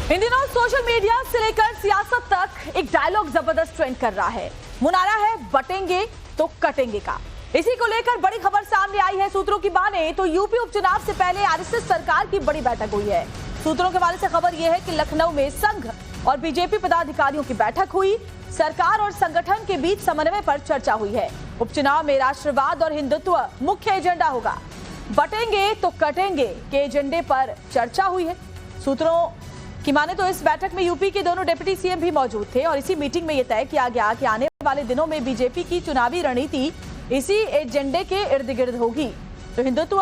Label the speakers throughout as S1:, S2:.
S1: इन दिनों social media से लेकर सियासत तक एक डायलॉग जबरदस्त ट्रेंड कर रहा है। मुनारा है बटेंगे तो कटेंगे का। इसी को लेकर बड़ी खबर सामने आई है। सूत्रों की माने तो यूपी उपचुनाव से पहले आरएसएस सरकार की बड़ी बैठक हुई है। सूत्रों के हवाले से खबर यह है कि लखनऊ में संघ और बीजेपी पदाधिकारियों की बैठक हुई। सरकार और संगठन के बीच समन्वय पर चर्चा हुई है। उपचुनाव में राष्ट्रवाद और हिंदुत्व मुख्य एजेंडा होगा। बटेंगे तो कटेंगे के एजेंडे पर चर्चा हुई है। सूत्रों की माने तो इस बैठक में यूपी के दोनों डिप्टी सीएम भी मौजूद थे और इसी मीटिंग में यह तय किया गया कि आने वाले दिनों में बीजेपी की चुनावी रणनीति इसी एजेंडे के इर्द गिर्द होगी। तो हिंदुत्व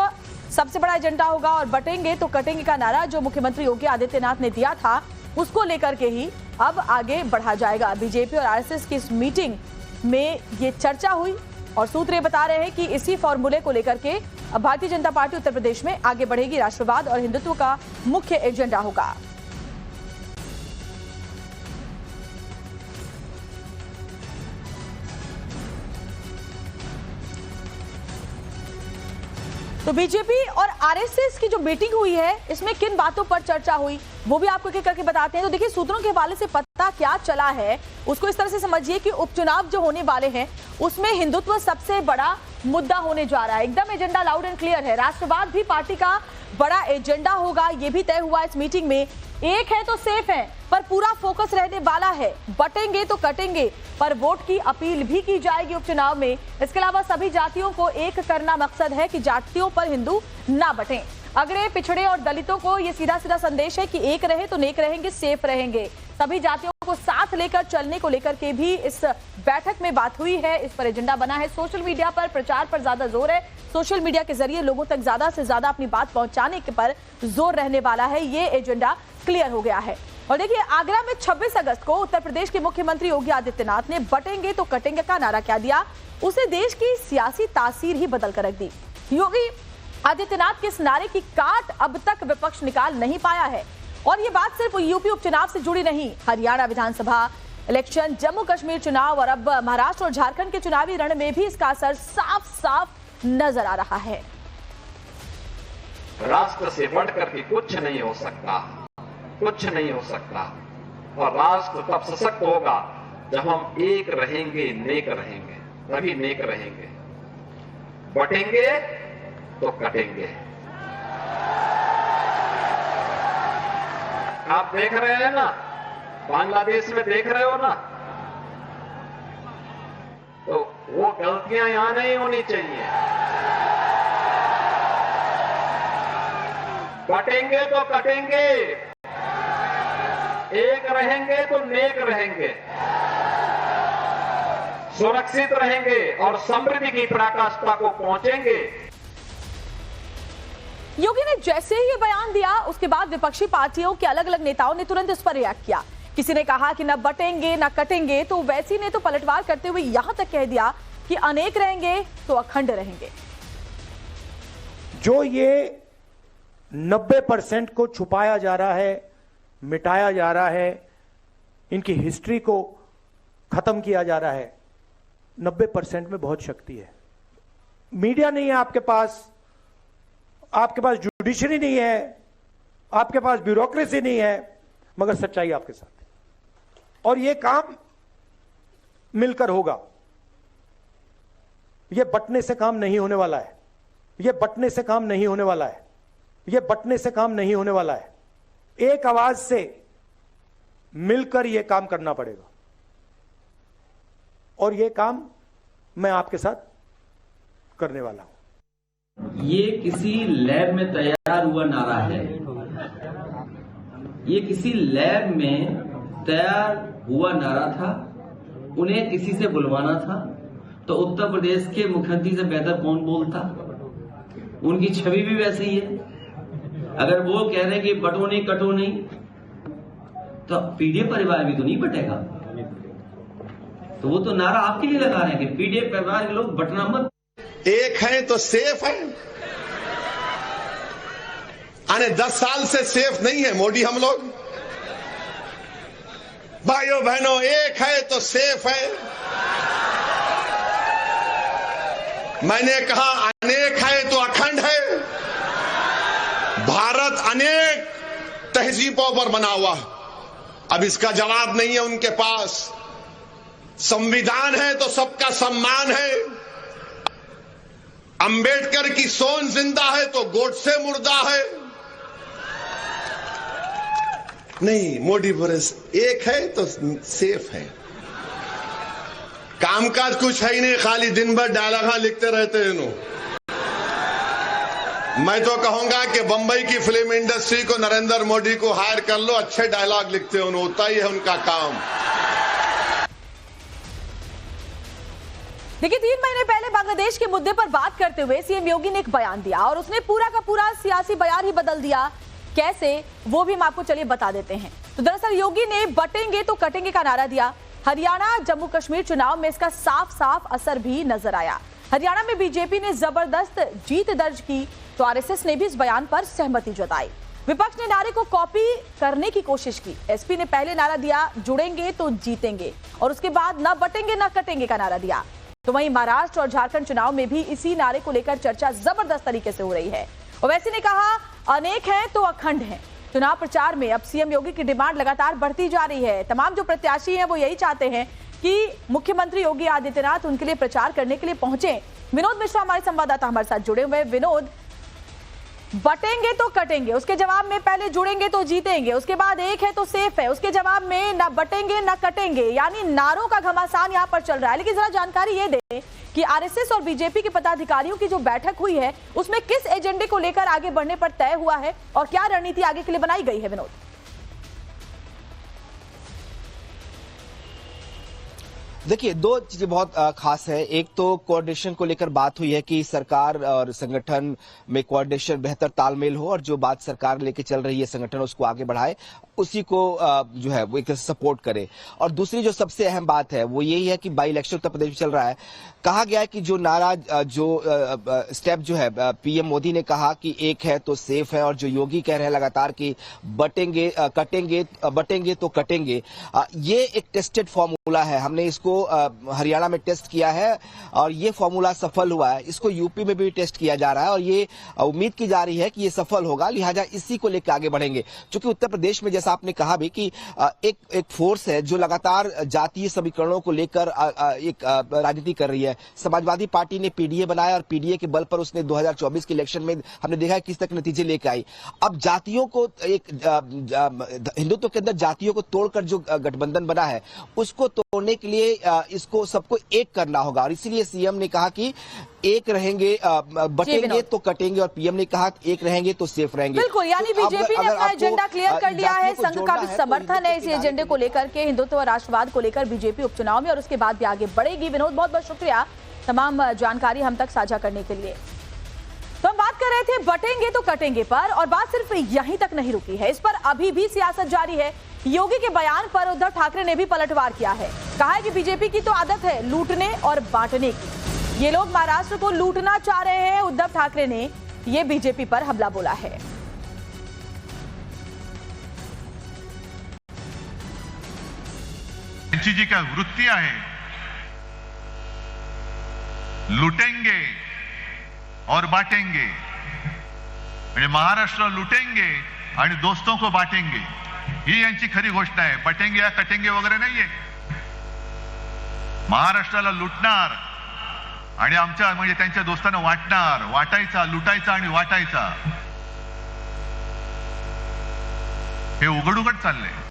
S1: सबसे बड़ा एजेंडा होगा और बटेंगे तो कटेंगे का नारा जो मुख्यमंत्री योगी आदित्यनाथ ने दिया था उसको लेकर के ही अब आगे बढ़ा जाएगा। बीजेपी और आरएसएस की इस मीटिंग में ये चर्चा हुई और सूत्र ये बता रहे हैं कि इसी फॉर्मूले को लेकर के अब भारतीय जनता पार्टी उत्तर प्रदेश में आगे बढ़ेगी। राष्ट्रवाद और हिंदुत्व का मुख्य एजेंडा होगा। तो बीजेपी और आरएसएस की जो मीटिंग हुई है इसमें किन बातों पर चर्चा हुई वो भी आपको एक करके बताते हैं। तो देखिए सूत्रों के हवाले से पता क्या चला है उसको इस तरह से समझिए कि उपचुनाव जो होने वाले हैं उसमें हिंदुत्व सबसे बड़ा मुद्दा होने जा रहा है। एकदम एजेंडा लाउड एंड क्लियर है। राष्ट्रवाद भी पार्टी का बड़ा एजेंडा होगा, ये भी तय हुआ इस मीटिंग में। एक है तो सेफ है पर पूरा फोकस रहने वाला है बटेंगे तो कटेंगे पर वोट की अपील भी की जाएगी उपचुनाव में। इसके अलावा सभी जातियों को एक करना मकसद है कि जातियों पर हिंदू ना बटें। अगड़े पिछड़े और दलितों को ये सीधा सीधा संदेश है कि एक रहे तो नेक रहेंगे, सेफ रहेंगे। सभी जातियों को साथ लेकर चलने को लेकर के भी इस बैठक में बात हुई है। इस पर एजेंडा बना है। सोशल मीडिया पर प्रचार पर ज्यादा जोर है। सोशल मीडिया के जरिए लोगों तक ज्यादा से ज्यादा अपनी बात पहुंचाने के पर जोर रहने वाला है। ये एजेंडा क्लियर हो गया है। और देखिए आगरा में 26 अगस्त को उत्तर प्रदेश के मुख्यमंत्री योगी आदित्यनाथ ने बटेंगे तो कटेंगे का नारा क्या दिया उसे देश की सियासी तासीर ही बदल कर रख दी। योगी आदित्यनाथ के इस नारे की काट अब तक विपक्ष निकाल नहीं पाया है। और ये बात सिर्फ यूपी उपचुनाव से जुड़ी नहीं, हरियाणा विधानसभा इलेक्शन, जम्मू कश्मीर चुनाव और अब महाराष्ट्र और झारखंड के चुनावी रण में भी इसका असर साफ साफ नजर आ रहा है।
S2: राष्ट्र से बढ़कर के कुछ नहीं हो सकता, कुछ नहीं हो सकता। और राष्ट्र तब सशक्त होगा जब हम एक रहेंगे, नेक रहेंगे, तभी नेक रहेंगे। बटेंगे तो कटेंगे। आप देख रहे हैं ना, बांग्लादेश में देख रहे हो ना, तो वो गलतियां यहां नहीं होनी चाहिए। बटेंगे तो कटेंगे, एक रहेंगे तो नेक रहेंगे, सुरक्षित रहेंगे और समृद्धि की पराकाष्ठा को पहुंचेंगे।
S1: योगी ने जैसे ही ये बयान दिया उसके बाद विपक्षी पार्टियों के अलग अलग नेताओं ने तुरंत इस पर रिएक्ट किया। किसी ने कहा कि न बटेंगे न कटेंगे, तो वैसी ने तो पलटवार करते हुए यहां तक कह दिया कि अनेक रहेंगे तो अखंड रहेंगे।
S3: जो ये 90% को छुपाया जा रहा है, मिटाया जा रहा है, इनकी हिस्ट्री को खत्म किया जा रहा है, 90% में बहुत शक्ति है। मीडिया नहीं है आपके पास जुडिशरी नहीं है, आपके पास ब्यूरोक्रेसी नहीं है, मगर सच्चाई आपके साथ है। और यह काम मिलकर होगा। यह बंटने से काम नहीं होने वाला है। यह बंटने से काम नहीं होने वाला है। यह बंटने से काम नहीं होने वाला है। एक आवाज से मिलकर यह काम करना पड़ेगा। और यह काम मैं आपके साथ करने वाला हूं।
S4: ये किसी लैब में तैयार हुआ नारा है। ये किसी लैब में तैयार हुआ नारा था। उन्हें किसी से बुलवाना था तो उत्तर प्रदेश के मुख्यमंत्री से बेहतर कौन बोलता। उनकी छवि भी वैसी ही है। अगर वो कह रहे हैं कि बटो नहीं कटो नहीं, तो पीडीएफ परिवार भी तो नहीं बटेगा। तो वो तो नारा आपके लिए लगा रहे हैं कि पीडीएफ परिवार के लोग बटना मत।
S5: एक है तो सेफ है। आने 10 साल से सेफ नहीं है मोदी हम लोग। भाइयों बहनों, एक है तो सेफ है। मैंने कहा अनेक है तो अखंड है। भारत अनेक तहजीबों पर बना हुआ। अब इसका जवाब नहीं है उनके पास। संविधान है तो सबका सम्मान है। अंबेडकर की सोच जिंदा है तो गोडसे मुर्दा है। नहीं, मोदी बोरिस एक है तो सेफ है। कामकाज कुछ है ही नहीं, खाली दिन भर डायलॉग लिखते रहते हैं इन्हों। मैं तो कहूंगा कि बंबई की फिल्म इंडस्ट्री को नरेंद्र मोदी को हायर कर लो, अच्छे डायलॉग लिखते हैं, होता ही है उनका काम।
S1: देखिए, 3 महीने पहले बांग्लादेश के मुद्दे पर बात करते हुए सीएम योगी ने एक बयान दिया और उसने पूरा का पूरा सियासी बयान ही बदल दिया। कैसे, वो भी हम आपको चलिए बता देते हैं। तो दरअसल योगी ने बटेंगे तो कटेंगे का नारा दिया। हरियाणा जम्मू कश्मीर चुनाव में इसका साफ साफ असर भी नजर आया। हरियाणा में बीजेपी ने जबरदस्त जीत दर्ज की तो आरएसएस ने भी इस बयान पर सहमति जताई। विपक्ष ने नारे को कॉपी करने की कोशिश की। एसपी ने पहले नारा दिया जुड़ेंगे तो जीतेंगे और उसके बाद न बटेंगे न कटेंगे का नारा दिया। तो वहीं महाराष्ट्र और झारखंड चुनाव में भी इसी नारे को लेकर चर्चा जबरदस्त तरीके से हो रही है। ओवैसी ने कहा अनेक हैं तो अखंड हैं। चुनाव प्रचार में अब सीएम योगी की डिमांड लगातार बढ़ती जा रही है। तमाम जो प्रत्याशी हैं वो यही चाहते हैं कि मुख्यमंत्री योगी आदित्यनाथ उनके लिए प्रचार करने के लिए पहुंचे। विनोद मिश्रा हमारे संवाददाता हमारे साथ जुड़े हुए। विनोद, बटेंगे तो कटेंगे, उसके जवाब में पहले जुड़ेंगे तो जीतेंगे, उसके बाद एक है तो सेफ है, उसके जवाब में ना बटेंगे ना कटेंगे, यानी नारों का घमासान यहां पर चल रहा है। लेकिन जरा जानकारी ये दें कि आरएसएस और बीजेपी के पदाधिकारियों की जो बैठक हुई है उसमें किस एजेंडे को लेकर आगे बढ़ने पर तय हुआ है और क्या रणनीति आगे के लिए बनाई गई है। विनोद,
S6: देखिए, दो चीजें बहुत खास है। एक तो कोऑर्डिनेशन को लेकर बात हुई है कि सरकार और संगठन में कोऑर्डिनेशन, बेहतर तालमेल हो और जो बात सरकार लेके चल रही है संगठन उसको आगे बढ़ाए, उसी को जो है वो एक सपोर्ट करे। और दूसरी जो सबसे अहम बात है वो यही है कि बाई इलेक्शन उत्तर प्रदेश में चल रहा है। कहा गया है कि जो नारा, जो स्टेप जो है पीएम मोदी ने कहा कि एक है तो सेफ है, और जो योगी कह रहे हैं लगातार कि बटेंगे बटेंगे तो कटेंगे, ये एक टेस्टेड फॉर्मूला है। हमने इसको हरियाणा में टेस्ट किया है और ये फॉर्मूला सफल हुआ है। इसको यूपी में भी टेस्ट किया जा रहा है और ये उम्मीद की जा रही है कि ये सफल होगा। लिहाजा इसी को लेकर आगे बढ़ेंगे। क्योंकि उत्तर प्रदेश में जैसा आपने कहा भी कि एक फोर्स है जो लगातार जातीय समीकरणों को लेकर एक राजनीति कर रही है। समाजवादी पार्टी ने पीडीए बनाया और पीडीए के बल पर उसने 2024 के इलेक्शन में हमने देखा किस तक नतीजे लेकर आई। अब जातियों को, एक हिंदुत्व के अंदर जातियों को तोड़कर जो गठबंधन बना है उसको तोड़ने के लिए इसको सबको एक करना होगा। और इसीलिए सीएम ने कहा कि एक रहेंगे, बटेंगे तो कटेंगे, और पीएम ने कहा एक रहेंगे तो सेफ रहेंगे।
S1: बिल्कुल, यानी बीजेपी ने अपना एजेंडा क्लियर कर लिया है। संघ का भी समर्थन है इस एजेंडे को लेकर के, हिंदुत्व और राष्ट्रवाद को लेकर बीजेपी उपचुनाव में और उसके बाद भी आगे बढ़ेगी। विनोद, बहुत बहुत शुक्रिया तमाम जानकारी हम तक साझा करने के लिए। तो हम बात कर रहे थे बटेंगे तो कटेंगे पर, और बात सिर्फ यहीं तक नहीं रुकी है। इस पर अभी भी सियासत जारी है। योगी के बयान पर उद्धव ठाकरे ने भी पलटवार किया है। कहा है कि बीजेपी की तो आदत है लूटने और बांटने की। ये लोग महाराष्ट्र को लूटना चाह रहे हैं। उद्धव ठाकरे ने ये बीजेपी पर हमला बोला है।
S7: जी का वृत्तियां है, लुटेंगे और बांटेंगे, म्हणजे महाराष्ट्र लुटेंगे आणि दोस्तों को बांटेंगे, ही यांची खरी घोषणा आहे। बटेंगे या कटेंगे वगैरे नाहीये। महाराष्ट्राला लुटणार आणि आमच्या म्हणजे त्यांच्या दोस्तांना वाटणार, वाटायचा, लुटायचा आणि वाटायचा, हे उघड उघड चाललंय।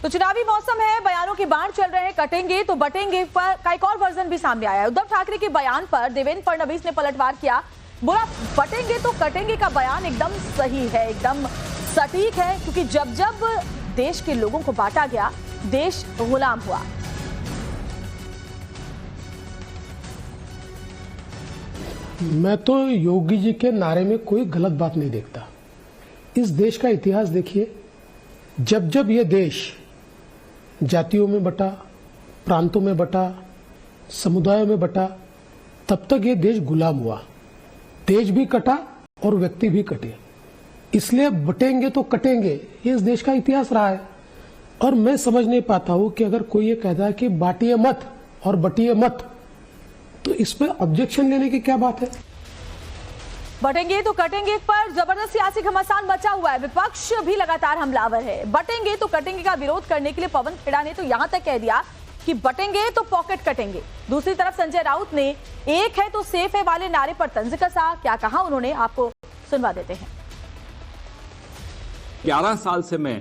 S1: तो चुनावी मौसम है, बयानों की बाढ़ चल रहे हैं। कटेंगे तो बटेंगे पर का एक और वर्जन भी सामने आया है। उद्धव ठाकरे के बयान पर देवेंद्र फडणवीस ने पलटवार किया। बोला बटेंगे तो कटेंगे का बयान एकदम सही है, एकदम सटीक है, क्योंकि जब जब देश के लोगों को बांटा गया देश गुलाम हुआ।
S8: मैं तो योगी जी के नारे में कोई गलत बात नहीं देखता। इस देश का इतिहास देखिए, जब जब ये देश जातियों में बटा, प्रांतों में बटा, समुदायों में बटा, तब तक ये देश गुलाम हुआ। देश भी कटा और व्यक्ति भी कटे। इसलिए बटेंगे तो कटेंगे, ये इस देश का इतिहास रहा है। और मैं समझ नहीं पाता हूं कि अगर कोई ये कहता है कि बांटिए मत और बटिए मत, तो इस पर ऑब्जेक्शन लेने की क्या बात है।
S1: बटेंगे तो कटेंगे पर जबरदस्त सियासी घमासान मचा हुआ है। विपक्ष भी लगातार हमलावर है। बटेंगे तो कटेंगे का विरोध करने के लिए पवन खेड़ा ने तो यहां तक कह दिया कि बटेंगे तो पॉकेट कटेंगे। दूसरी तरफ संजय राउत ने एक है तो सेफ है वाले नारे पर तंज कसा। क्या कहा उन्होंने, आपको सुनवा देते हैं।
S9: 11 साल से मैं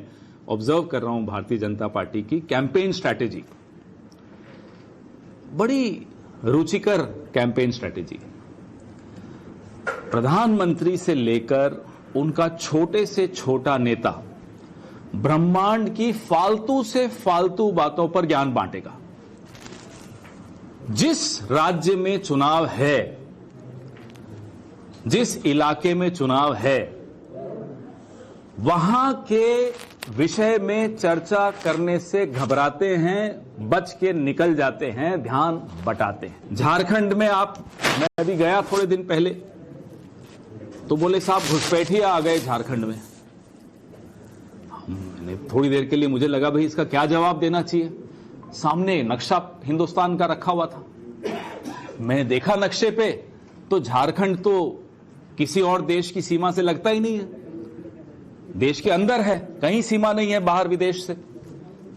S9: ऑब्जर्व कर रहा हूं भारतीय जनता पार्टी की कैंपेन स्ट्रैटेजी, बड़ी रुचिकर कैंपेन स्ट्रैटेजी। प्रधानमंत्री से लेकर उनका छोटे से छोटा नेता ब्रह्मांड की फालतू से फालतू बातों पर ज्ञान बांटेगा। जिस राज्य में चुनाव है, जिस इलाके में चुनाव है, वहां के विषय में चर्चा करने से घबराते हैं, बच के निकल जाते हैं, ध्यान बटाते हैं। झारखंड में मैं अभी गया थोड़े दिन पहले, तो बोले साहब घुसपैठिया आ गए झारखंड में। मैंने थोड़ी देर के लिए मुझे लगा भाई इसका क्या जवाब देना चाहिए। सामने नक्शा हिंदुस्तान का रखा हुआ था, मैं देखा नक्शे पे तो झारखंड तो किसी और देश की सीमा से लगता ही नहीं है, देश के अंदर है, कहीं सीमा नहीं है बाहर विदेश से।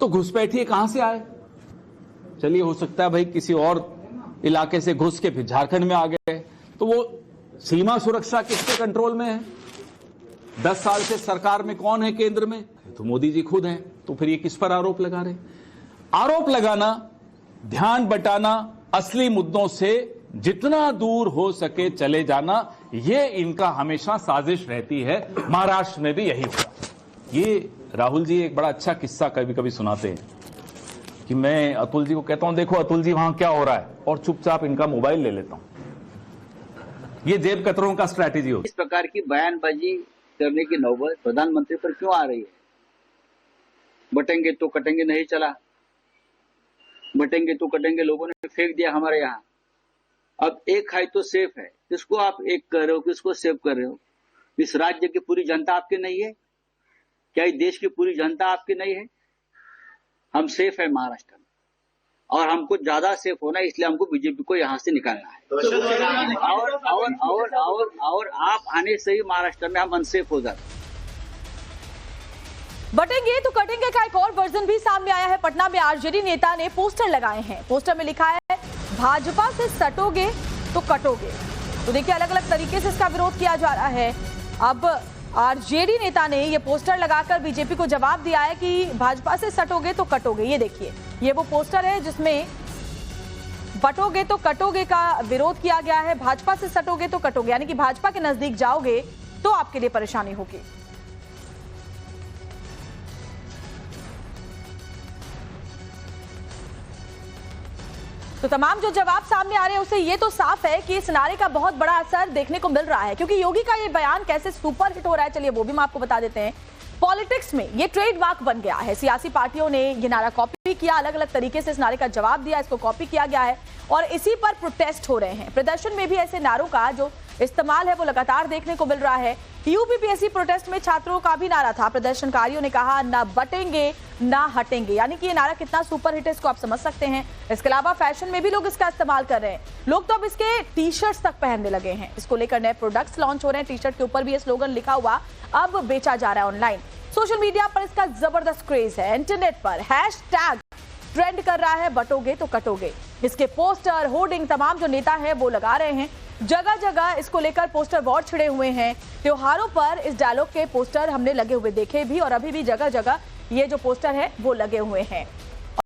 S9: तो घुसपैठिए कहां से आए? चलिए हो सकता है भाई किसी और इलाके से घुस के फिर झारखंड में आ गए। तो वो सीमा सुरक्षा किसके कंट्रोल में है? 10 साल से सरकार में कौन है केंद्र में? तो मोदी जी खुद हैं। तो फिर ये किस पर आरोप लगा रहे? आरोप लगाना, ध्यान बटाना, असली मुद्दों से जितना दूर हो सके चले जाना, ये इनका हमेशा साजिश रहती है। महाराष्ट्र में भी यही हुआ। ये राहुल जी एक बड़ा अच्छा किस्सा कभी कभी सुनाते हैं कि मैं अतुल जी को कहता हूं देखो अतुल जी वहां क्या हो रहा है, और चुपचाप इनका मोबाइल ले लेता हूं। ये जेब कतरों का स्ट्रैटेजी होती है।
S10: इस प्रकार की बयानबाजी करने की नौबत प्रधानमंत्री पर क्यों आ रही है? बटेंगे तो कटेंगे नहीं चला, बटेंगे तो कटेंगे लोगों ने फेंक दिया हमारे यहाँ। अब एक है तो सेफ है, किसको आप एक कर रहे हो, किसको सेव कर रहे हो? इस राज्य की पूरी जनता आपकी नहीं है क्या? इस देश की पूरी जनता आपकी नहीं है? हम सेफ है महाराष्ट्र में, और हमको ज्यादा सेफ होना है, इसलिए हमको बीजेपी को यहाँ से निकालना है। और आप आने से ही महाराष्ट्र में हम अनसेफ हो जाते।
S1: बटेंगे तो कटेंगे का एक और वर्जन भी सामने आया है। पटना में आरजेडी नेता ने पोस्टर लगाए हैं। पोस्टर में लिखा है भाजपा से सटोगे तो कटोगे। तो देखिए अलग अलग तरीके से इसका विरोध किया जा रहा है। अब आरजेडी नेता ने ये पोस्टर लगाकर बीजेपी को जवाब दिया है कि भाजपा से सटोगे तो कटोगे। ये देखिए, ये वो पोस्टर है जिसमें बटोगे तो कटोगे का विरोध किया गया है। भाजपा से सटोगे तो कटोगे, यानी कि भाजपा के नजदीक जाओगे तो आपके लिए परेशानी होगी। तो तमाम जो जवाब सामने आ रहे हैं उससे ये तो साफ है कि इस नारे का बहुत बड़ा असर देखने को मिल रहा है, क्योंकि योगी का ये बयान कैसे सुपर हिट हो रहा है, चलिए वो भी हम आपको बता देते हैं। पॉलिटिक्स में ये ट्रेडमार्क बन गया है। सियासी पार्टियों ने ये नारा कॉपी किया, अलग अलग तरीके से इस नारे का जवाब दिया, इसको कॉपी किया गया है और इसी पर प्रोटेस्ट हो रहे हैं। प्रदर्शन में भी ऐसे नारों का जो इस्तेमाल है वो लगातार देखने को मिल रहा है। यूपीपीएससी प्रोटेस्ट में छात्रों का भी नारा था। प्रदर्शनकारियों ने कहा ना बटेंगे ना हटेंगे, यानी कि ये नारा कितना सुपर हिट है इसको आप समझ सकते हैं। इसके अलावा फैशन में भी लोग इसका इस्तेमाल कर रहे हैं। लोग तो अब इसके टी शर्ट्स तक पहनने लगे हैं। इसको लेकर नए प्रोडक्ट्स लॉन्च हो रहे हैं। टी शर्ट के ऊपर भी ये स्लोगन लिखा हुआ अब बेचा जा रहा है ऑनलाइन। सोशल मीडिया पर इसका जबरदस्त क्रेज है। इंटरनेट पर हैशटैग ट्रेंड कर रहा है बटोगे तो कटोगे। इसके पोस्टर, होर्डिंग तमाम जो नेता है वो लगा रहे हैं। जगह जगह इसको लेकर पोस्टर बोर्ड छिड़े हुए हैं। त्योहारों पर इस डायलॉग के पोस्टर हमने लगे हुए देखे भी, और अभी भी जगह जगह ये जो पोस्टर है वो लगे हुए हैं।